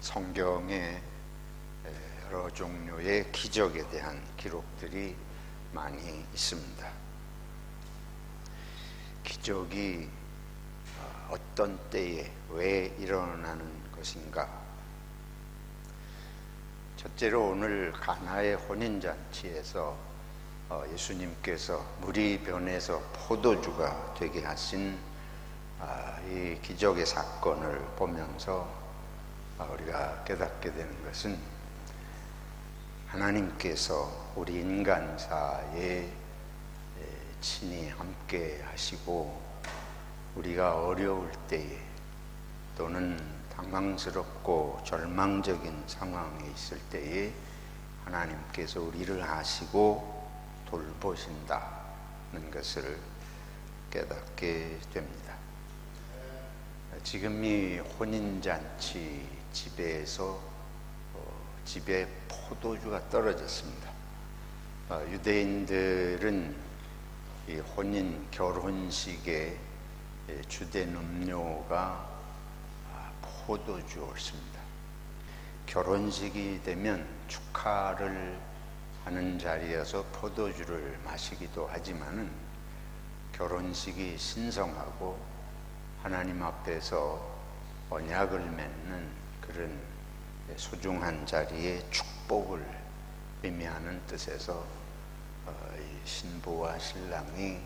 성경에 여러 종류의 기적에 대한 기록들이 많이 있습니다. 기적이 어떤 때에 왜 일어나는 것인가? 첫째로 오늘 가나의 혼인잔치에서 예수님께서 물이 변해서 포도주가 되게 하신 이 기적의 사건을 보면서 우리가 깨닫게 되는 것은 하나님께서 우리 인간사에 친히 함께 하시고 우리가 어려울 때에 또는 당황스럽고 절망적인 상황에 있을 때에 하나님께서 우리를 하시고 돌보신다는 것을 깨닫게 됩니다. 지금 이 혼인잔치 집에서 집에 포도주가 떨어졌습니다. 유대인들은 이 혼인 결혼식의 주된 음료가 포도주였습니다. 결혼식이 되면 축하를 하는 자리여서 포도주를 마시기도 하지만은 결혼식이 신성하고 하나님 앞에서 언약을 맺는 그런 소중한 자리에 축복을 의미하는 뜻에서 신부와 신랑이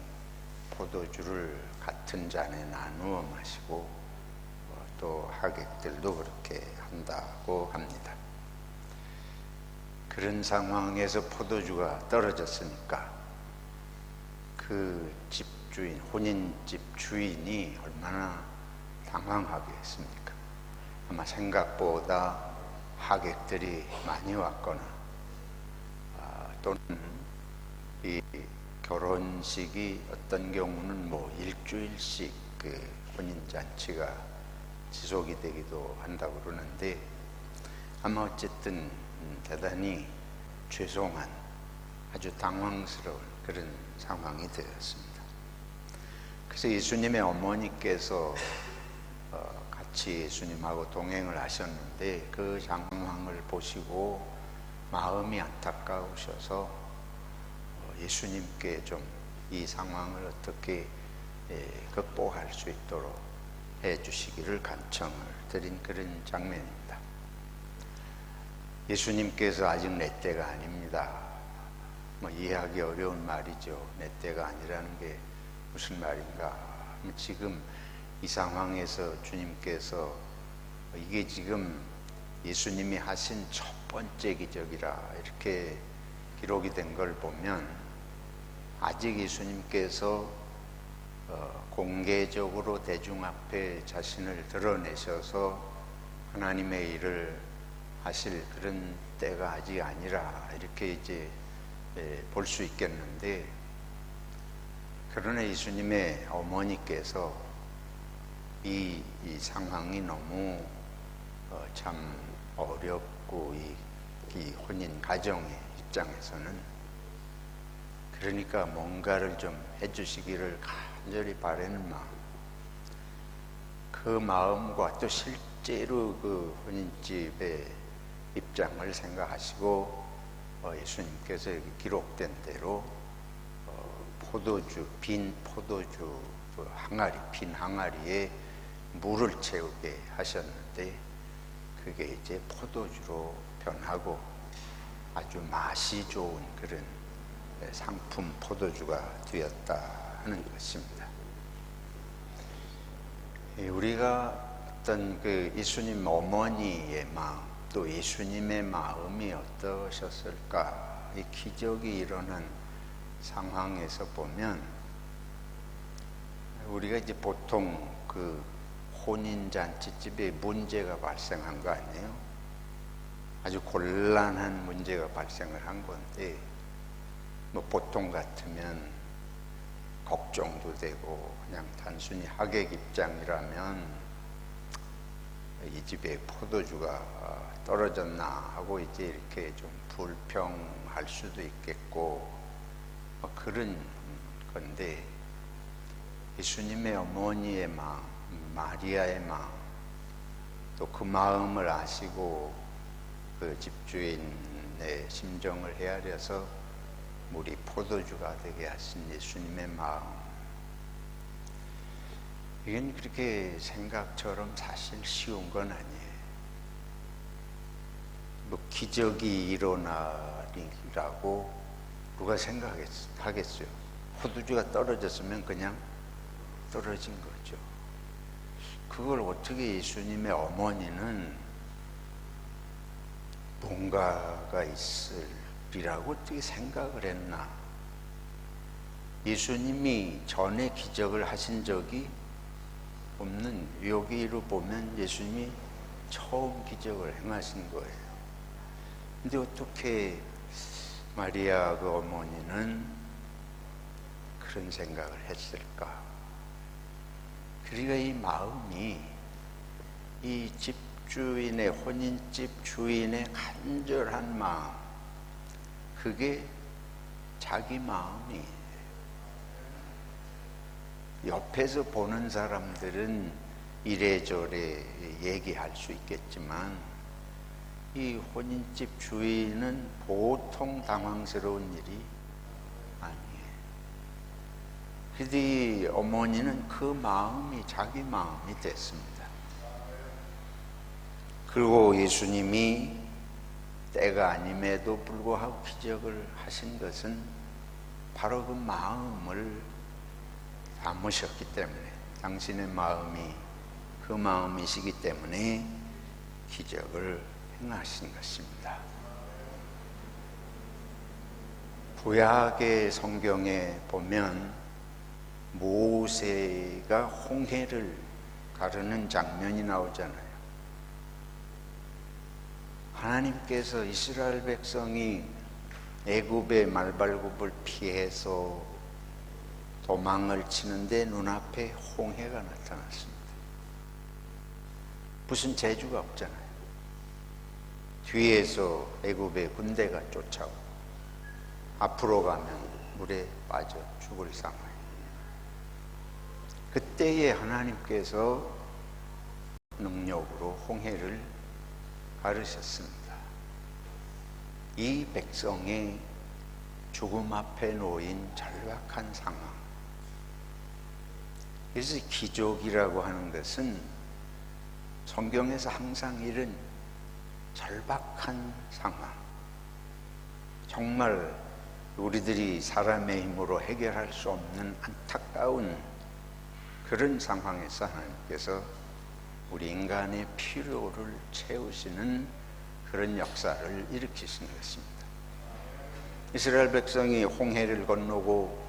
포도주를 같은 잔에 나누어 마시고 또 하객들도 그렇게 한다고 합니다. 그런 상황에서 포도주가 떨어졌으니까 그 집주인, 혼인집 주인이 얼마나 당황하겠습니까? 아마 생각보다 하객들이 많이 왔거나 또는 이 결혼식이 어떤 경우는 일주일씩 그 혼인잔치가 지속이 되기도 한다고 그러는데 아마 어쨌든 대단히 죄송한 아주 당황스러운 그런 상황이 되었습니다. 그래서 예수님의 어머니께서 같이 예수님하고 동행을 하셨는데 그 상황을 보시고 마음이 안타까우셔서 예수님께 좀 이 상황을 어떻게 극복할 수 있도록 해주시기를 간청을 드린 그런 장면입니다. 예수님께서 아직 내 때가 아닙니다. 이해하기 어려운 말이죠. 내 때가 아니라는 게 무슨 말인가? 지금 이 상황에서 주님께서 이게 지금 예수님이 하신 첫 번째 기적이라 이렇게 기록이 된 걸 보면 아직 예수님께서 공개적으로 대중 앞에 자신을 드러내셔서 하나님의 일을 하실 그런 때가 아직 아니라 이렇게 이제 볼 수 있겠는데, 그러나 예수님의 어머니께서 이 상황이 너무 참 어렵고 이 혼인 가정의 입장에서는 그러니까 뭔가를 좀 해주시기를 간절히 바라는 마음, 그 마음과 또 실제로 그 혼인집의 입장을 생각하시고 예수님께서 여기 기록된 대로 포도주, 빈 포도주 항아리, 빈 항아리에 물을 채우게 하셨는데 그게 이제 포도주로 변하고 아주 맛이 좋은 그런 상품 포도주가 되었다 하는 것입니다. 우리가 어떤 그 예수님 어머니의 마음, 또 예수님의 마음이 어떠셨을까? 이 기적이 일어난 상황에서 보면 우리가 이제 보통 그 혼인잔치집에 문제가 발생한 거 아니에요? 아주 곤란한 문제가 발생을 한 건데 보통 같으면 걱정도 되고 그냥 단순히 하객 입장이라면 이 집에 포도주가 떨어졌나 하고 이제 이렇게 좀 불평할 수도 있겠고 그런 건데 예수님의 어머니의 마음, 마리아의 마음, 또 그 마음을 아시고 그 집주인의 심정을 헤아려서 물이 포도주가 되게 하신 예수님의 마음, 이건 그렇게 생각처럼 사실 쉬운 건 아니에요. 뭐 기적이 일어나리라고 누가 생각하겠어요? 포도주가 떨어졌으면 그냥 떨어진 거죠. 그걸 어떻게 예수님의 어머니는 뭔가가 있으리라고 어떻게 생각을 했나? 예수님이 전에 기적을 하신 적이 없는, 여기로 보면 예수님이 처음 기적을 행하신 거예요. 근데 어떻게 마리아 그 어머니는 그런 생각을 했을까? 그러니까 이 마음이, 이 집주인의, 혼인집 주인의 간절한 마음, 그게 자기 마음이, 옆에서 보는 사람들은 이래저래 얘기할 수 있겠지만 이 혼인집 주인은 보통 당황스러운 일이 아니에요. 그런데 이 어머니는 그 마음이 자기 마음이 됐습니다. 그리고 예수님이 때가 아님에도 불구하고 기적을 하신 것은 바로 그 마음을 담으셨기 때문에, 당신의 마음이 그 마음이시기 때문에 기적을 행하신 것입니다. 구약의 성경에 보면 모세가 홍해를 가르는 장면이 나오잖아요. 하나님께서 이스라엘 백성이 애굽의 말발굽을 피해서 도망을 치는데 눈앞에 홍해가 나타났습니다. 무슨 재주가 없잖아요. 뒤에서 애굽의 군대가 쫓아오고 앞으로 가면 물에 빠져 죽을 상황. 그때에 하나님께서 능력으로 홍해를 가르셨습니다. 이 백성의 죽음 앞에 놓인 절박한 상황. 그래서 기적이라고 하는 것은 성경에서 항상 이런 절박한 상황, 정말 우리들이 사람의 힘으로 해결할 수 없는 안타까운 그런 상황에서 하나님께서 우리 인간의 필요를 채우시는 그런 역사를 일으키시는 것입니다. 이스라엘 백성이 홍해를 건너고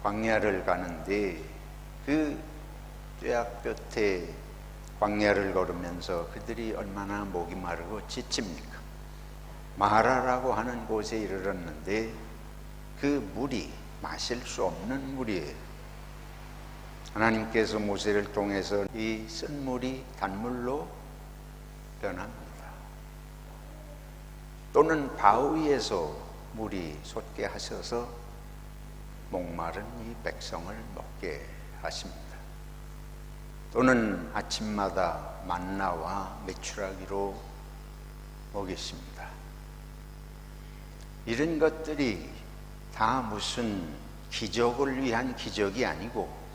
광야를 가는데 그 뙤약볕에 광야를 걸으면서 그들이 얼마나 목이 마르고 지칩니까? 마라라고 하는 곳에 이르렀는데 그 물이 마실 수 없는 물이에요. 하나님께서 모세를 통해서 이 쓴물이 단물로 변합니다. 또는 바위에서 물이 솟게 하셔서 목마른 이 백성을 먹게 하십니다. 또는 아침마다 만나와 메추라기로 먹이십니다. 이런 것들이 다 무슨 기적을 위한 기적이 아니고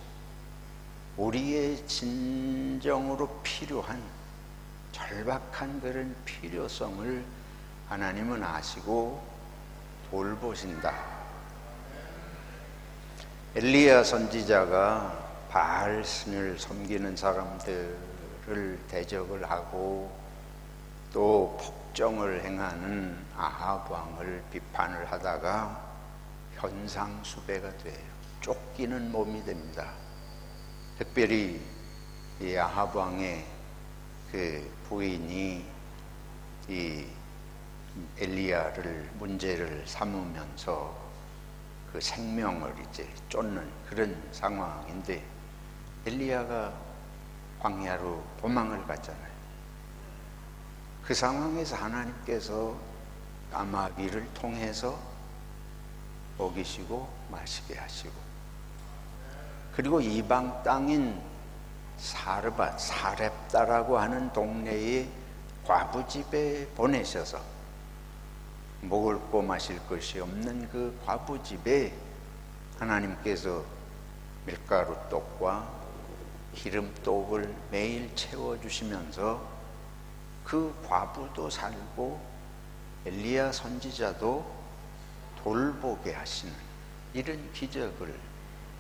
우리의 진정으로 필요한 절박한 그런 필요성을 하나님은 아시고 돌보신다. 엘리야 선지자가 바알 신을 섬기는 사람들을 대적을 하고 또 폭정을 행하는 아합 왕을 비판을 하다가 현상수배가 돼요. 쫓기는 몸이 됩니다. 특별히 이 아합 왕의 그 부인이 이 엘리야를 문제를 삼으면서 그 생명을 이제 쫓는 그런 상황인데 엘리야가 광야로 도망을 갔잖아요. 그 상황에서 하나님께서 까마귀를 통해서 먹이시고 마시게 하시고, 그리고 이방 땅인 사렙다라고 하는 동네의 과부집에 보내셔서 먹을 거 마실 것이 없는 그 과부집에 하나님께서 밀가루 떡과 기름떡을 매일 채워주시면서 그 과부도 살고 엘리야 선지자도 돌보게 하시는 이런 기적을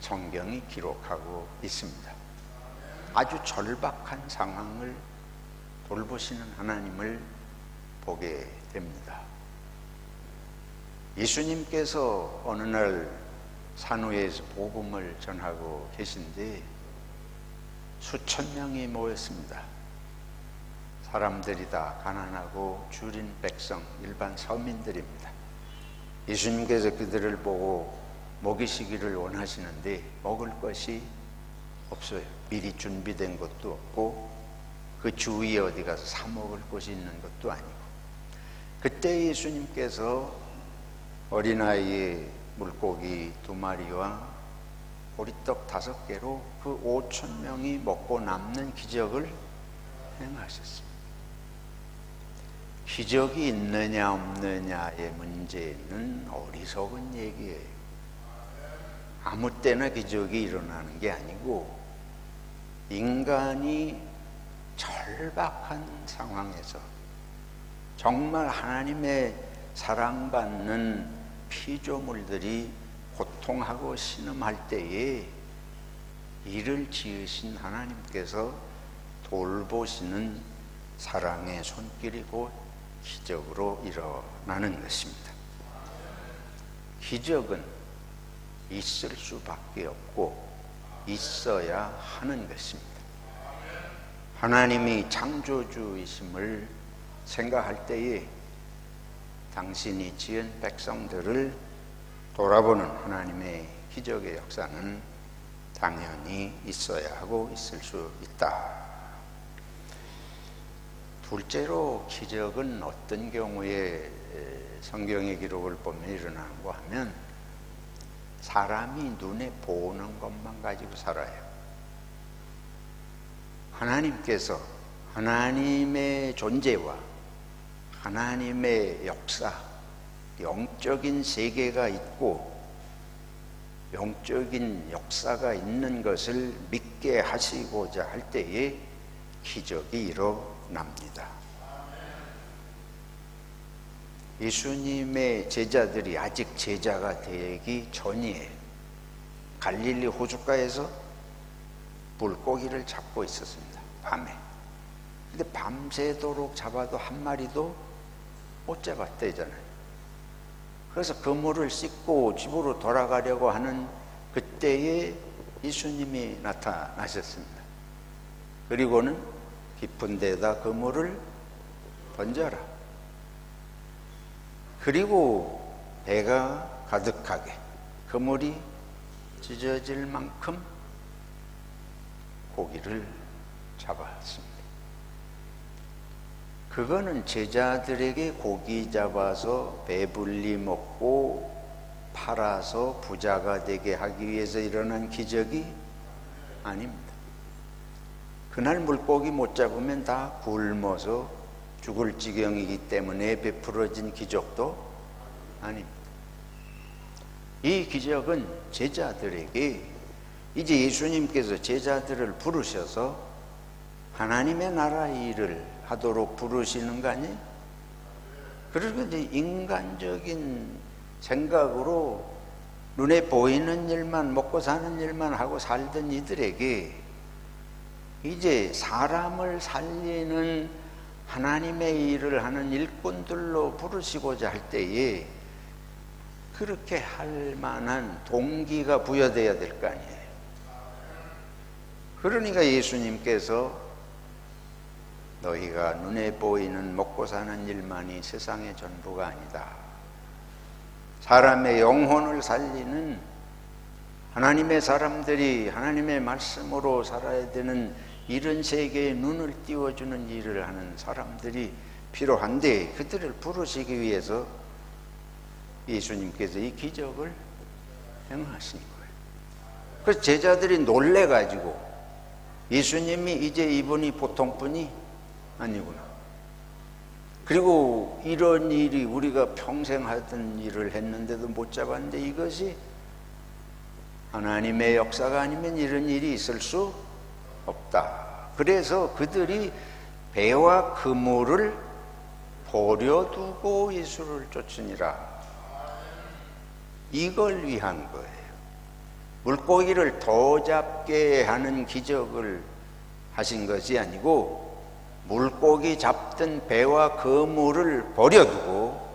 성경이 기록하고 있습니다. 아주 절박한 상황을 돌보시는 하나님을 보게 됩니다. 예수님께서 어느 날 산후에서 복음을 전하고 계신데 수천 명이 모였습니다. 사람들이 다 가난하고 주린 백성, 일반 서민들입니다. 예수님께서 그들을 보고 먹이시기를 원하시는데 먹을 것이 없어요. 미리 준비된 것도 없고 그 주위에 어디 가서 사 먹을 곳이 있는 것도 아니고, 그때 예수님께서 어린아이의 물고기 2마리와 보리떡 5개로 그 5,000명이 먹고 남는 기적을 행하셨습니다. 기적이 있느냐 없느냐의 문제는 어리석은 얘기예요. 아무 때나 기적이 일어나는 게 아니고 인간이 절박한 상황에서 정말 하나님의 사랑받는 피조물들이 고통하고 신음할 때에 이를 지으신 하나님께서 돌보시는 사랑의 손길이 곧 기적으로 일어나는 것입니다. 기적은 있을 수밖에 없고 있어야 하는 것입니다. 하나님이 창조주이심을 생각할 때에 당신이 지은 백성들을 돌아보는 하나님의 기적의 역사는 당연히 있어야 하고 있을 수 있다. 둘째로 기적은 어떤 경우에 성경의 기록을 보면 일어나는가 하면 사람이 눈에 보는 것만 가지고 살아요. 하나님께서 하나님의 존재와 하나님의 역사, 영적인 세계가 있고 영적인 역사가 있는 것을 믿게 하시고자 할 때에 기적이 일어납니다. 예수님의 제자들이 아직 제자가 되기 전이에요. 갈릴리 호숫가에서 물고기를 잡고 있었습니다. 밤에. 근데 밤새도록 잡아도 한 마리도 못 잡았대잖아요. 그래서 그물을 씻고 집으로 돌아가려고 하는 그때에 예수님이 나타나셨습니다. 그리고는 깊은 데다 그물을 던져라. 그리고 배가 가득하게 그물이 찢어질 만큼 고기를 잡았습니다. 그거는 제자들에게 고기 잡아서 배불리 먹고 팔아서 부자가 되게 하기 위해서 일어난 기적이 아닙니다. 그날 물고기 못 잡으면 다 굶어서 죽을 지경이기 때문에 베풀어진 기적도 아닙니다. 이 기적은 제자들에게 이제 예수님께서 제자들을 부르셔서 하나님의 나라 일을 하도록 부르시는 거 아니에요? 그리고 이제 인간적인 생각으로 눈에 보이는 일만 먹고 사는 일만 하고 살던 이들에게 이제 사람을 살리는 하나님의 일을 하는 일꾼들로 부르시고자 할 때에 그렇게 할 만한 동기가 부여돼야 될 거 아니에요. 그러니까 예수님께서 너희가 눈에 보이는 먹고 사는 일만이 세상의 전부가 아니다. 사람의 영혼을 살리는 하나님의 사람들이 하나님의 말씀으로 살아야 되는 이런 세계에 눈을 띄워주는 일을 하는 사람들이 필요한데 그들을 부르시기 위해서 예수님께서 이 기적을 행하신 거예요. 그래서 제자들이 놀래가지고 예수님이 이제 이분이 보통 분이 아니구나. 그리고 이런 일이 우리가 평생 하던 일을 했는데도 못 잡았는데 이것이 하나님의 역사가 아니면 이런 일이 있을 수 없다. 그래서 그들이 배와 그물을 버려두고 예수를 쫓으니라. 이걸 위한 거예요. 물고기를 더 잡게 하는 기적을 하신 것이 아니고 물고기 잡던 배와 그물을 버려두고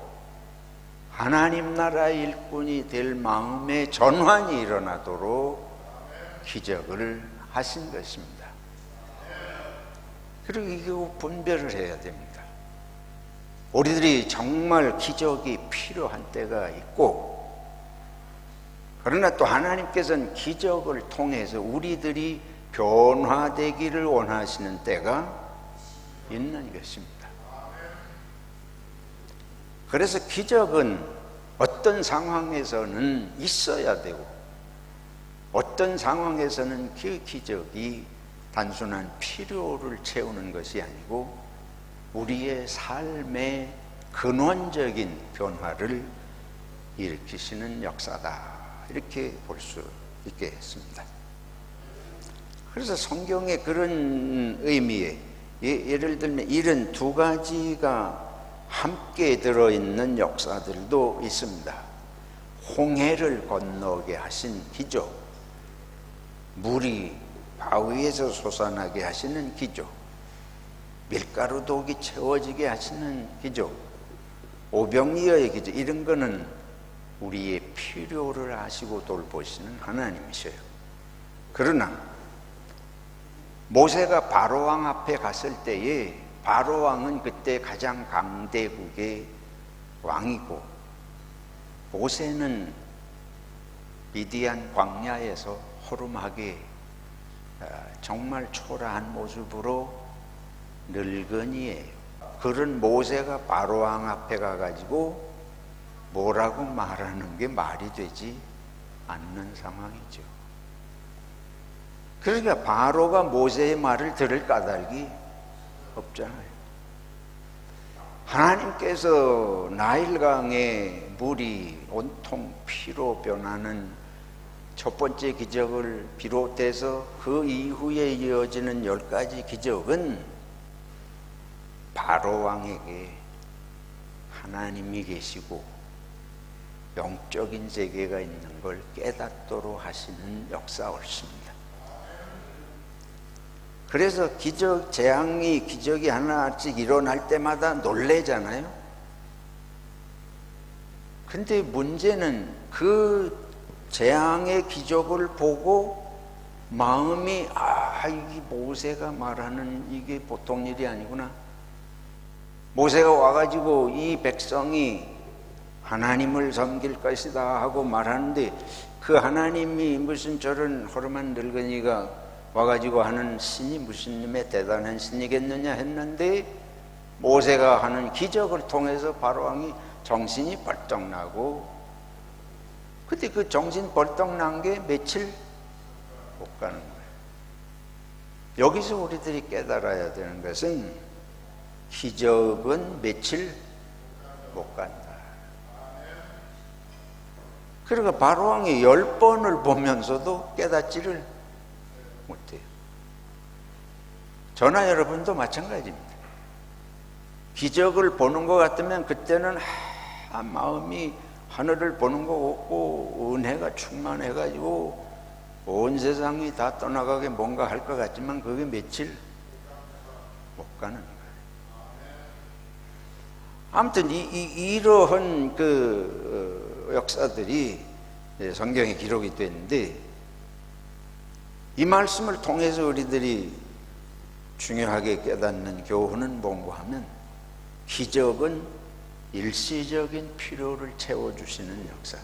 하나님 나라 일꾼이 될 마음의 전환이 일어나도록 기적을 하신 것입니다. 그리고 이거 분별을 해야 됩니다. 우리들이 정말 기적이 필요한 때가 있고, 그러나 또 하나님께서는 기적을 통해서 우리들이 변화되기를 원하시는 때가 있는 것입니다. 그래서 기적은 어떤 상황에서는 있어야 되고, 어떤 상황에서는 그 기적이 단순한 필요를 채우는 것이 아니고 우리의 삶의 근원적인 변화를 일으키시는 역사다, 이렇게 볼 수 있겠습니다. 그래서 성경에 그런 의미의, 예를 들면 이런 두 가지가 함께 들어있는 역사들도 있습니다. 홍해를 건너게 하신 기적, 물이 바위에서 솟아나게 하시는 기적, 밀가루 독이 채워지게 하시는 기적, 오병이어의 기적, 이런 거는 우리의 필요를 아시고 돌보시는 하나님이셔요. 그러나 모세가 바로왕 앞에 갔을 때에 바로왕은 그때 가장 강대국의 왕이고 모세는 미디안 광야에서 허름하게 정말 초라한 모습으로 늙은이에요. 그런 모세가 바로왕 앞에 가가지고 뭐라고 말하는 게 말이 되지 않는 상황이죠. 그러니까 바로가 모세의 말을 들을 까닭이 없잖아요. 하나님께서 나일강의 물이 온통 피로 변하는 첫 번째 기적을 비롯해서 그 이후에 이어지는 10가지 기적은 바로 왕에게 하나님이 계시고 영적인 세계가 있는 걸 깨닫도록 하시는 역사였습니다. 그래서 기적이 하나씩 일어날 때마다 놀래잖아요. 근데 문제는 그 재앙의 기적을 보고 마음이 이게 모세가 말하는 이게 보통 일이 아니구나. 모세가 와가지고 이 백성이 하나님을 섬길 것이다 하고 말하는데 그 하나님이 무슨 저런 허름한 늙은이가 와가지고 하는 신이 무슨 님의 대단한 신이겠느냐 했는데 모세가 하는 기적을 통해서 바로왕이 정신이 벌떡 나고, 그때 그 정신 벌떡 난 게 며칠 못 가는 거예요. 여기서 우리들이 깨달아야 되는 것은 기적은 며칠 못 간다. 그러니까 바로왕이 10번을 보면서도 깨닫지를 못해요. 저나 여러분도 마찬가지입니다. 기적을 보는 것 같으면 그때는 마음이 하늘을 보는 거 없고 은혜가 충만해가지고 온 세상이 다 떠나가게 뭔가 할 것 같지만 그게 며칠 못 가는 거예요. 아무튼 이러한 역사들이 성경에 기록이 됐는데, 이 말씀을 통해서 우리들이 중요하게 깨닫는 교훈은 뭔가 하면 기적은 일시적인 필요를 채워주시는 역사.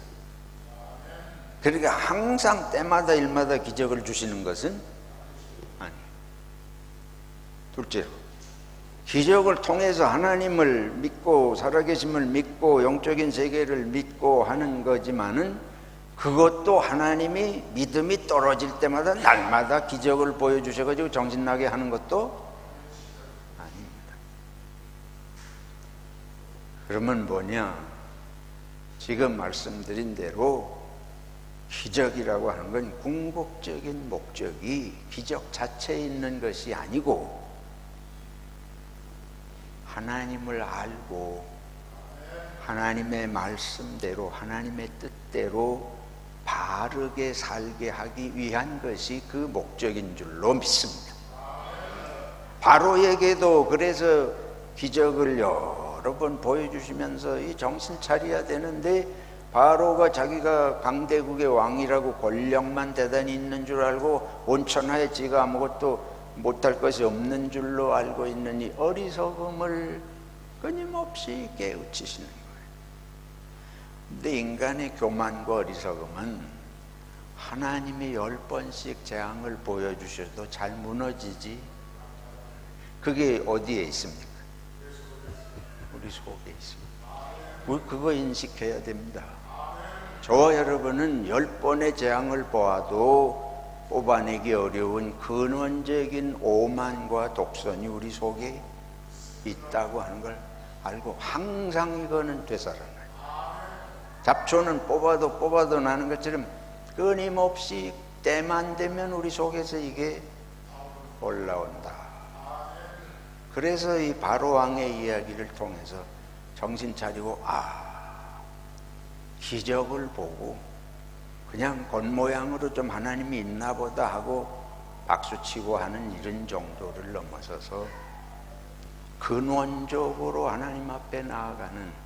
그러니까 항상 때마다 일마다 기적을 주시는 것은 아니에요. 둘째로, 기적을 통해서 하나님을 믿고 살아계심을 믿고 영적인 세계를 믿고 하는 거지만은 그것도 하나님이 믿음이 떨어질 때마다 날마다 기적을 보여주셔가지고 정신나게 하는 것도 아닙니다. 그러면 뭐냐? 지금 말씀드린 대로 기적이라고 하는 건 궁극적인 목적이 기적 자체에 있는 것이 아니고 하나님을 알고 하나님의 말씀대로 하나님의 뜻대로 바르게 살게 하기 위한 것이 그 목적인 줄로 믿습니다. 바로에게도 그래서 기적을 여러 번 보여주시면서 이 정신 차려야 되는데 바로가 자기가 강대국의 왕이라고 권력만 대단히 있는 줄 알고 온천하에 지가 아무것도 못할 것이 없는 줄로 알고 있는 이 어리석음을 끊임없이 깨우치시는 거예요. 근데 인간의 교만과 어리석음은 하나님이 10번씩 재앙을 보여주셔도 잘 무너지지. 그게 어디에 있습니까? 우리 속에 있습니다. 우리 그거 인식해야 됩니다. 저와 여러분은 10번의 재앙을 보아도 뽑아내기 어려운 근원적인 오만과 독선이 우리 속에 있다고 하는 걸 알고 항상 이거는 되살아나요. 잡초는 뽑아도 나는 것처럼 끊임없이 때만 되면 우리 속에서 이게 올라온다. 그래서 이 바로왕의 이야기를 통해서 정신 차리고 기적을 보고 그냥 겉모양으로 좀 하나님이 있나 보다 하고 박수치고 하는 이런 정도를 넘어서서 근원적으로 하나님 앞에 나아가는,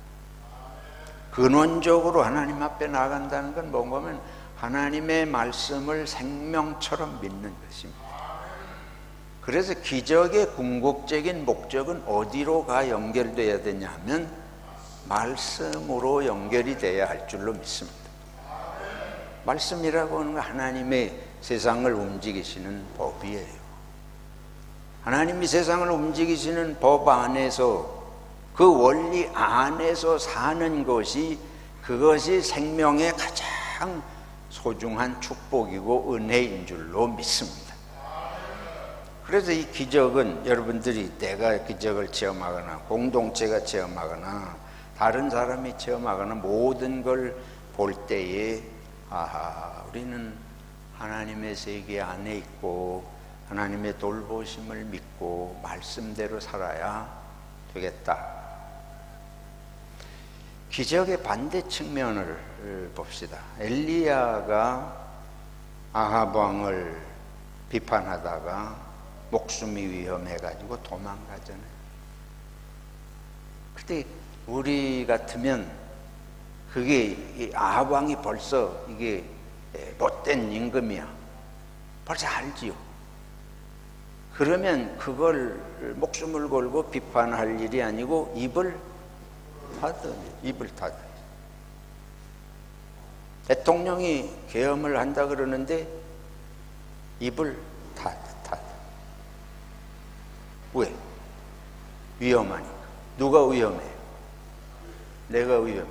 근원적으로 하나님 앞에 나아간다는 건 뭔가 하면 하나님의 말씀을 생명처럼 믿는 것입니다. 그래서 기적의 궁극적인 목적은 어디로 연결되어야 되냐 하면 말씀으로 연결이 돼야 할 줄로 믿습니다. 말씀이라고 하는 건 하나님의 세상을 움직이시는 법이에요. 하나님이 세상을 움직이시는 법 안에서 그 원리 안에서 사는 것이 그것이 생명의 가장 소중한 축복이고 은혜인 줄로 믿습니다. 그래서 이 기적은 여러분들이 내가 기적을 체험하거나 공동체가 체험하거나 다른 사람이 체험하거나 모든 걸 볼 때에 우리는 하나님의 세계 안에 있고 하나님의 돌보심을 믿고 말씀대로 살아야 되겠다. 기적의 반대 측면을 봅시다. 엘리야가 아합 왕을 비판하다가 목숨이 위험해가지고 도망가잖아요. 근데 우리 같으면 그게 아합 왕이 벌써 이게 못된 임금이야. 벌써 알지요. 그러면 그걸 목숨을 걸고 비판할 일이 아니고 입을 닫아. 대통령이 계엄을 한다 그러는데 입을 닫아. 왜? 위험하니까. 누가 위험해? 내가 위험해.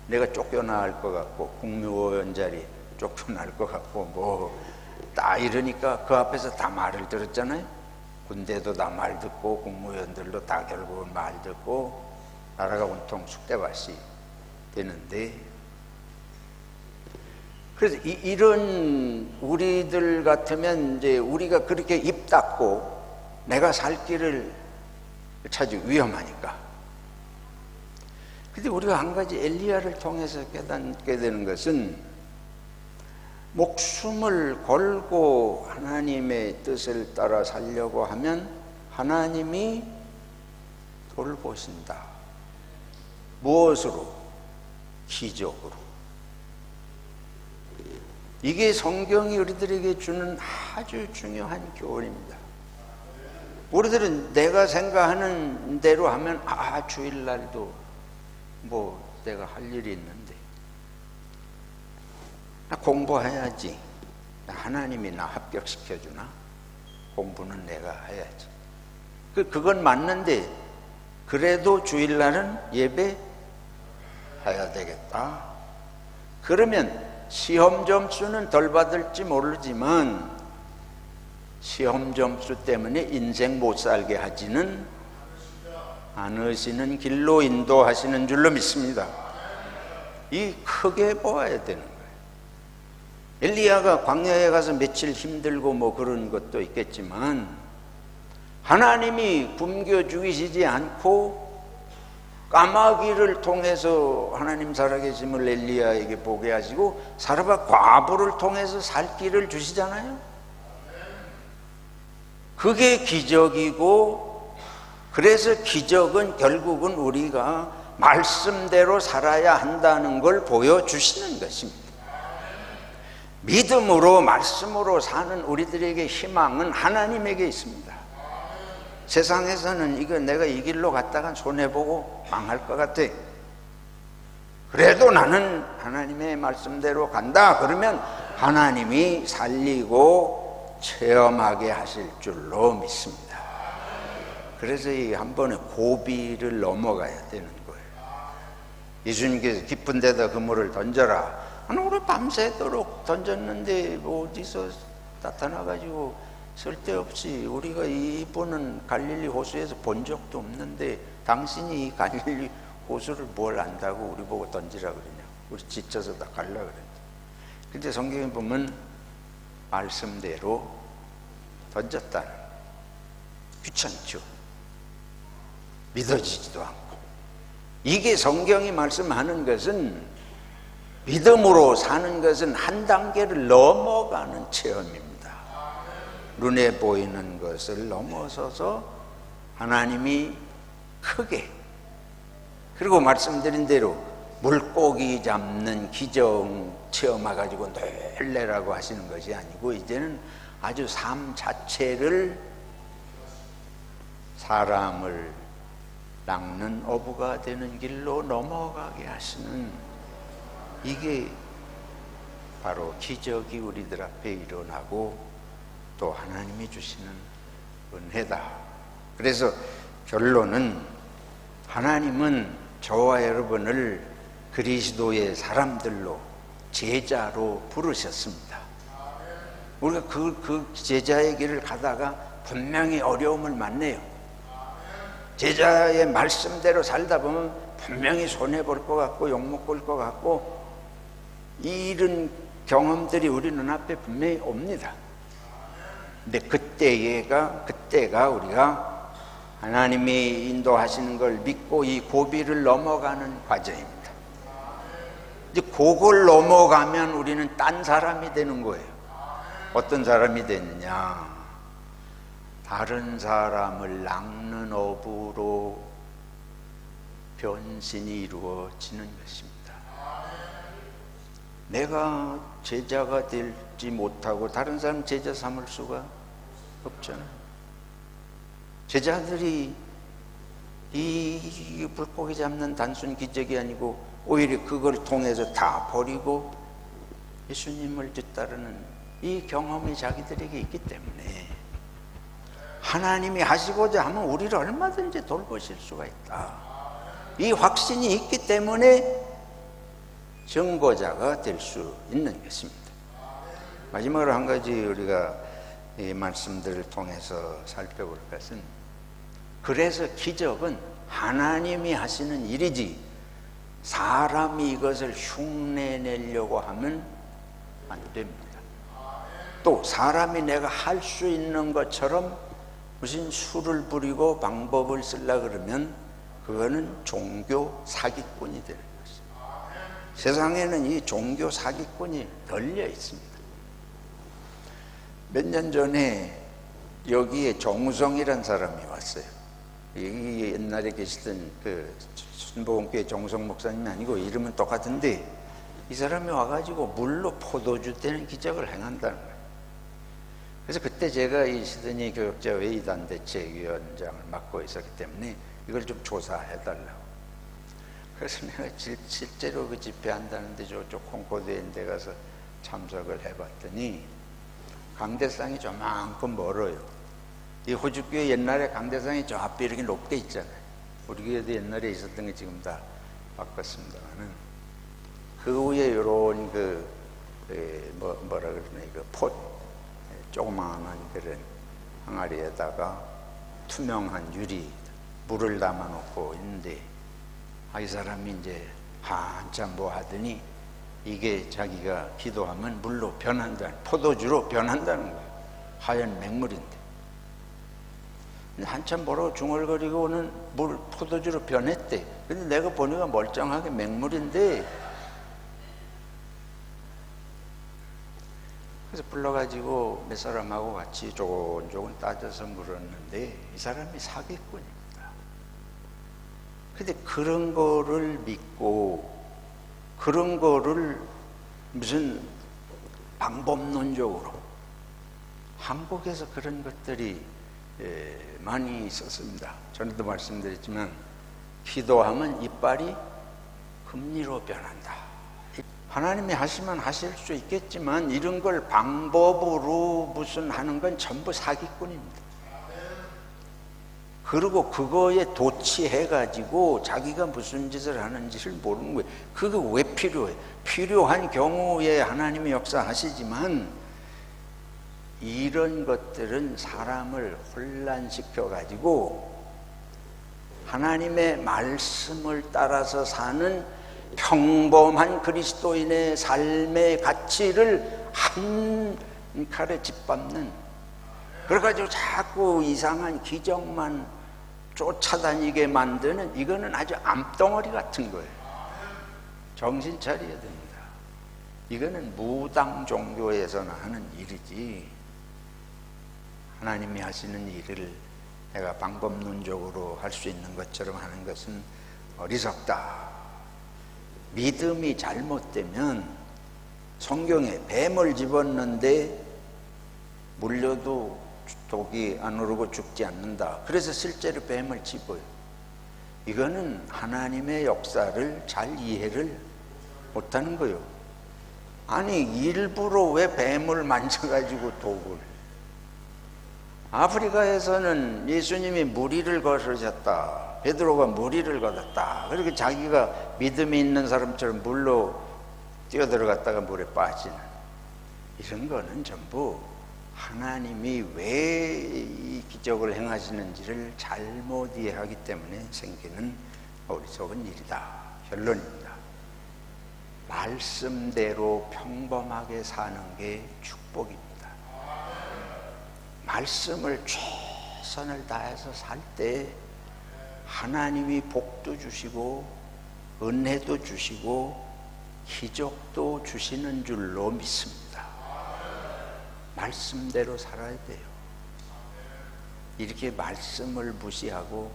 내가 쫓겨나갈 것 같고 국무위원 자리 쫓겨날 것 같고 다 이러니까 그 앞에서 다 말을 들었잖아요. 군대도 다 말 듣고 국무위원들도 다 결국은 말 듣고 나라가 온통 쑥대밭이 되는데, 그래서 이런 우리들 같으면 이제 우리가 그렇게 입 닫고 내가 살 길을 찾기 위험하니까. 근데 우리가 한 가지 엘리야를 통해서 깨닫게 되는 것은 목숨을 걸고 하나님의 뜻을 따라 살려고 하면 하나님이 돌보신다. 무엇으로? 기적으로. 이게 성경이 우리들에게 주는 아주 중요한 교훈입니다. 우리들은 내가 생각하는 대로 하면 주일날도 내가 할 일이 있는데 나 공부해야지. 하나님이 나 합격시켜주나? 공부는 내가 해야지. 그건 맞는데 그래도 주일날은 예배 해야 되겠다. 그러면 시험 점수는 덜 받을지 모르지만 시험 점수 때문에 인생 못 살게 하지는 않으시는 길로 인도하시는 줄로 믿습니다. 이 크게 보아야 되는 거예요. 엘리야가 광야에 가서 며칠 힘들고 뭐 그런 것도 있겠지만 하나님이 굶겨 죽이시지 않고 까마귀를 통해서 하나님 살아계심을 엘리야에게 보게 하시고 사르밧 과부를 통해서 살 길을 주시잖아요. 그게 기적이고, 그래서 기적은 결국은 우리가 말씀대로 살아야 한다는 걸 보여주시는 것입니다. 믿음으로 말씀으로 사는 우리들에게 희망은 하나님에게 있습니다. 세상에서는 이거 내가 이 길로 갔다가 손해보고 망할 것 같아. 그래도 나는 하나님의 말씀대로 간다. 그러면 하나님이 살리고 체험하게 하실 줄로 믿습니다. 그래서 이 한 번에 고비를 넘어가야 되는 거예요. 예수님께서 깊은 데다 그물을 던져라. 오늘 밤새도록 던졌는데 뭐 어디서 나타나가지고 쓸데없이 우리가 이분은 갈릴리 호수에서 본 적도 없는데 당신이 이 갈릴리 호수를 뭘 안다고 우리 보고 던지라 그러냐. 우리 지쳐서 다 갈라 그랬는데. 근데 성경에 보면 말씀대로 던졌다는, 귀찮죠. 믿어지지도 않고. 이게 성경이 말씀하는 것은, 믿음으로 사는 것은 한 단계를 넘어가는 체험입니다. 눈에 보이는 것을 넘어서서 하나님이 크게, 그리고 말씀드린 대로 물고기 잡는 기적 체험해가지고 놀래라고 하시는 것이 아니고, 이제는 아주 삶 자체를 사람을 낚는 어부가 되는 길로 넘어가게 하시는, 이게 바로 기적이 우리들 앞에 일어나고 또 하나님이 주시는 은혜다. 그래서 결론은, 하나님은 저와 여러분을 그리스도의 사람들로, 제자로 부르셨습니다. 우리가 그 제자의 길을 가다가 분명히 어려움을 만나요. 제자의 말씀대로 살다 보면 분명히 손해볼 것 같고 욕먹을 것 같고 이런 경험들이 우리 눈앞에 분명히 옵니다. 근데 그때가 우리가 하나님이 인도하시는 걸 믿고 이 고비를 넘어가는 과정입니다. 이제 그걸 넘어가면 우리는 딴 사람이 되는 거예요. 어떤 사람이 되느냐? 다른 사람을 낚는 어부로 변신이 이루어지는 것입니다. 내가 제자가 되지 못하고 다른 사람 제자 삼을 수가 없잖아요. 제자들이 이 물고기 잡는 단순 기적이 아니고 오히려 그걸 통해서 다 버리고 예수님을 뒤따르는 이 경험이 자기들에게 있기 때문에 하나님이 하시고자 하면 우리를 얼마든지 돌보실 수가 있다. 이 확신이 있기 때문에 증거자가 될 수 있는 것입니다. 마지막으로 한 가지 우리가 이 말씀들을 통해서 살펴볼 것은, 그래서 기적은 하나님이 하시는 일이지 사람이 이것을 흉내내려고 하면 안 됩니다. 또 사람이 내가 할 수 있는 것처럼 무슨 수를 부리고 방법을 쓰려고 그러면 그거는 종교 사기꾼이 되는 것입니다. 세상에는 이 종교 사기꾼이 널려 있습니다. 몇 년 전에 여기에 정우성이라는 사람이 왔어요. 이 옛날에 계시던 그 순복음교회 정우성 목사님이 아니고 이름은 똑같은데, 이 사람이 와가지고 물로 포도주 되는 기적을 행한다는 거예요. 그래서 그때 제가 이 시드니 교역자 회의단 대책위원장을 맡고 있었기 때문에 이걸 좀 조사해달라고. 그래서 내가 실제로 그 집회한다는데 저쪽 콩코드에 있는 데 가서 참석을 해봤더니 강대상이 저만큼 멀어요. 이 호주교회 옛날에 강대상이 저 앞에 이렇게 높게 있잖아요. 우리 교회도 옛날에 있었던 게 지금 다 바꿨습니다만은 그 위에 이런 그 뭐라 그러나 이거 폿 조그마한 그런 항아리에다가 투명한 유리 물을 담아 놓고 있는데 이 사람이 이제 한참 뭐 하더니 이게 자기가 기도하면 물로 변한다는, 포도주로 변한다는 거예요. 하얀 맹물인데 한참 보러 중얼거리고 오는 물 포도주로 변했대. 근데 내가 보니까 멀쩡하게 맹물인데, 그래서 불러가지고 몇 사람하고 같이 조곤조곤 따져서 물었는데 이 사람이 사기꾼입니다. 근데 그런 거를 믿고 그런 거를 무슨 방법론적으로, 한국에서 그런 것들이 많이 있었습니다. 전에도 말씀드렸지만 기도하면 이빨이 금리로 변한다. 하나님이 하시면 하실 수 있겠지만 이런 걸 방법으로 무슨 하는 건 전부 사기꾼입니다. 그리고 그거에 도취해가지고 자기가 무슨 짓을 하는지를 모르는 거예요. 그게 왜 필요해? 필요한 경우에 하나님이 역사하시지만 이런 것들은 사람을 혼란시켜가지고 하나님의 말씀을 따라서 사는 평범한 그리스도인의 삶의 가치를 한 칼에 짓밟는, 그래가지고 자꾸 이상한 기적만 쫓아다니게 만드는, 이거는 아주 암덩어리 같은 거예요. 정신 차려야 됩니다. 이거는 무당 종교에서나 하는 일이지, 하나님이 하시는 일을 내가 방법론적으로 할 수 있는 것처럼 하는 것은 어리석다. 믿음이 잘못되면, 성경에 뱀을 집었는데 물려도 독이 안 오르고 죽지 않는다. 그래서 실제로 뱀을 집어요. 이거는 하나님의 역사를 잘 이해를 못하는 거예요. 아니 일부러 왜 뱀을 만져가지고 독을, 아프리카에서는 예수님이 무리를 걸으셨다, 베드로가 무리를 걸었다, 그렇게 자기가 믿음이 있는 사람처럼 물로 뛰어들어갔다가 물에 빠지는, 이런 거는 전부 하나님이 왜 이 기적을 행하시는지를 잘못 이해하기 때문에 생기는 어리석은 일이다. 결론입니다. 말씀대로 평범하게 사는 게 축복입니다. 말씀을 최선을 다해서 살 때 하나님이 복도 주시고 은혜도 주시고 기적도 주시는 줄로 믿습니다. 말씀대로 살아야 돼요. 이렇게 말씀을 무시하고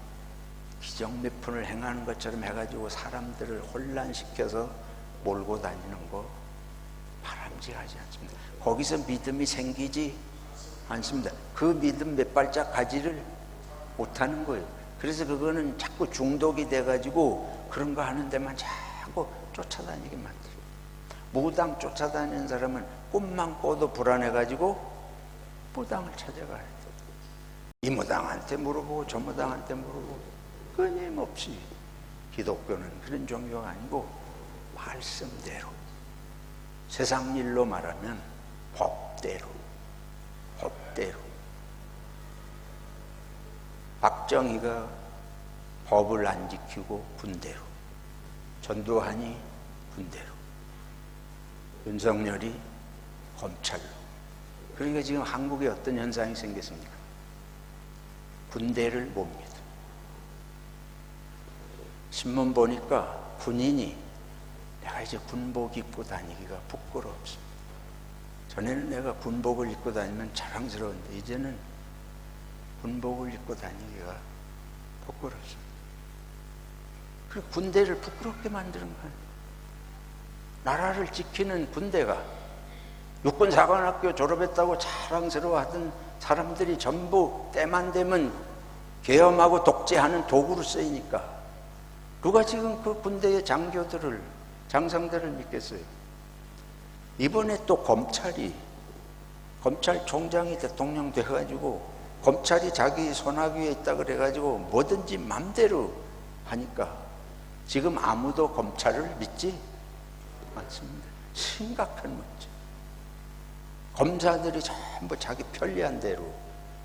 기적 미푼을 행하는 것처럼 해가지고 사람들을 혼란시켜서 몰고 다니는 거 바람직하지 않습니다. 거기서 믿음이 생기지 않습니다. 그 믿음 몇 발짝 가지를 못하는 거예요. 그래서 그거는 자꾸 중독이 돼가지고 그런 거 하는 데만 자꾸 쫓아다니게 만들어요. 무당 쫓아다니는 사람은 꿈만 꿔도 불안해가지고 무당을 찾아가야 돼. 이 무당한테 물어보고 저 무당한테 물어보고 끊임없이. 기독교는 그런 종교가 아니고 말씀대로, 세상 일로 말하면 법대로. 박정희가 법을 안 지키고 군대로, 전두환이 군대로, 윤석열이 검찰로. 그러니까 지금 한국에 어떤 현상이 생겼습니까? 군대를 못 믿어. 신문 보니까 군인이 내가 이제 군복 입고 다니기가 부끄럽습니다. 전에는 내가 군복을 입고 다니면 자랑스러운데 이제는 군복을 입고 다니기가 부끄럽습니다. 그리고 군대를 부끄럽게 만드는 거예요. 나라를 지키는 군대가, 육군사관학교 졸업했다고 자랑스러워하던 사람들이 전부 때만 되면 계엄하고 독재하는 도구로 쓰이니까 누가 지금 그 군대의 장성들을 믿겠어요? 이번에 또 검찰총장이 대통령 돼가지고 검찰이 자기 손아귀에 있다 그래가지고 뭐든지 맘대로 하니까 지금 아무도 검찰을 믿지 않습니다. 심각한 문제. 검사들이 전부 자기 편리한 대로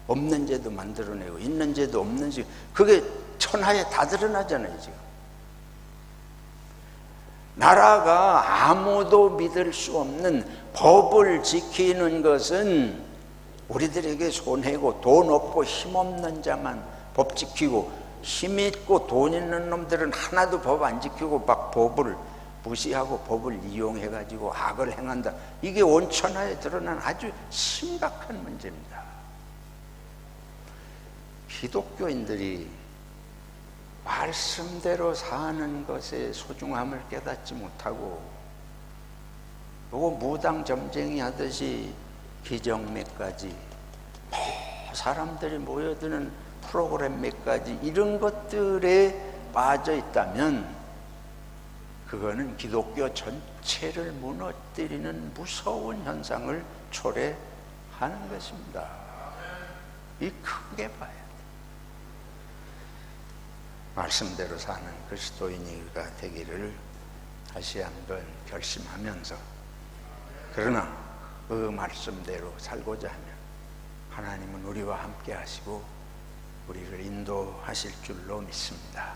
없는 죄도 만들어내고 있는 죄도 없는 죄, 그게 천하에 다 드러나잖아요. 지금 나라가 아무도 믿을 수 없는 법을 지키는 것은 우리들에게 손해고, 돈 없고 힘없는 자만 법 지키고 힘 있고 돈 있는 놈들은 하나도 법 안 지키고 막 법을 무시하고 법을 이용해 가지고 악을 행한다. 이게 온천하에 드러난 아주 심각한 문제입니다. 기독교인들이 말씀대로 사는 것의 소중함을 깨닫지 못하고 요거 무당 점쟁이 하듯이 기정 몇 가지, 사람들이 모여드는 프로그램 몇 가지, 이런 것들에 빠져 있다면 그거는 기독교 전체를 무너뜨리는 무서운 현상을 초래하는 것입니다. 이 크게 봐야 돼. 말씀대로 사는 그리스도인이가 되기를 다시 한번 결심하면서, 그러나 그 말씀대로 살고자 하면 하나님은 우리와 함께 하시고 우리를 인도하실 줄로 믿습니다.